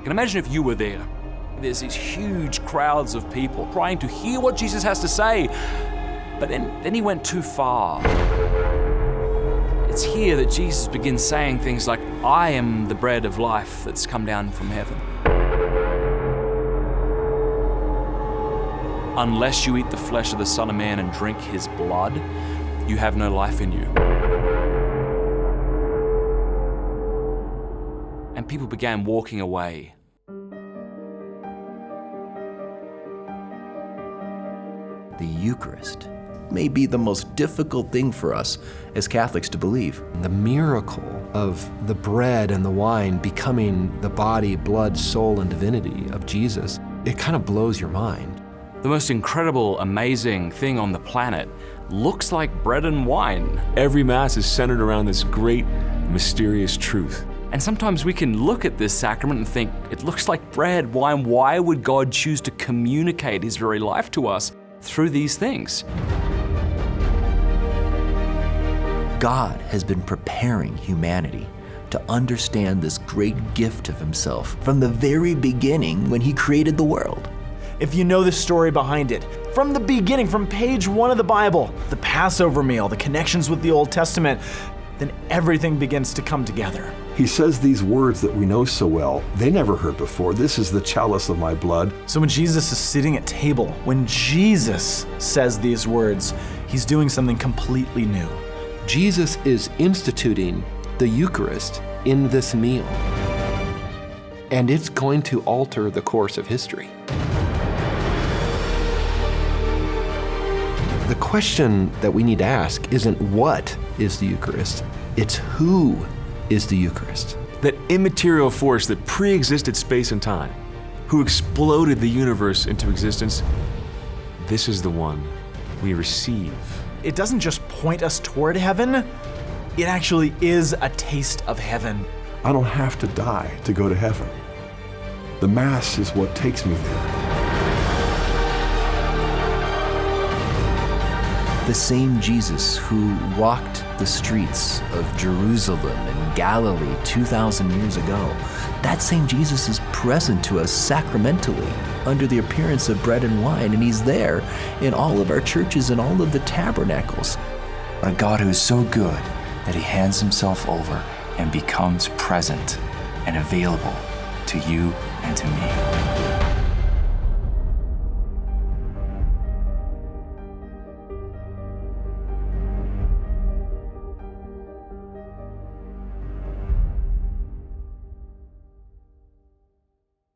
And imagine if you were there. There's these huge crowds of people trying to hear what Jesus has to say, but then he went too far. It's here that Jesus begins saying things like, I am the bread of life that's come down from heaven. Unless you eat the flesh of the Son of Man and drink his blood, you have no life in you. And people began walking away. The Eucharist may be the most difficult thing for us as Catholics to believe. The miracle of the bread and the wine becoming the body, blood, soul, and divinity of Jesus, it kind of blows your mind. The most incredible, amazing thing on the planet looks like bread and wine. Every Mass is centered around this great, mysterious truth. And sometimes we can look at this sacrament and think, it looks like bread, wine. Why would God choose to communicate his very life to us through these things? God has been preparing humanity to understand this great gift of himself from the very beginning when he created the world. If you know the story behind it, from the beginning, from page 1 of the Bible, the Passover meal, the connections with the Old Testament, then everything begins to come together. He says these words that we know so well, they never heard before. This is the chalice of my blood. So when Jesus is sitting at table, when Jesus says these words, he's doing something completely new. Jesus is instituting the Eucharist in this meal, and it's going to alter the course of history. The question that we need to ask isn't what is the Eucharist, it's who is the Eucharist. That immaterial force that pre-existed space and time, who exploded the universe into existence, this is the one we receive. It doesn't just point us toward heaven, it actually is a taste of heaven. I don't have to die to go to heaven. The Mass is what takes me there. The same Jesus who walked the streets of Jerusalem and Galilee 2,000 years ago, that same Jesus is present to us sacramentally under the appearance of bread and wine, and he's there in all of our churches and all of the tabernacles. A God who is so good that he hands himself over and becomes present and available to you and to me.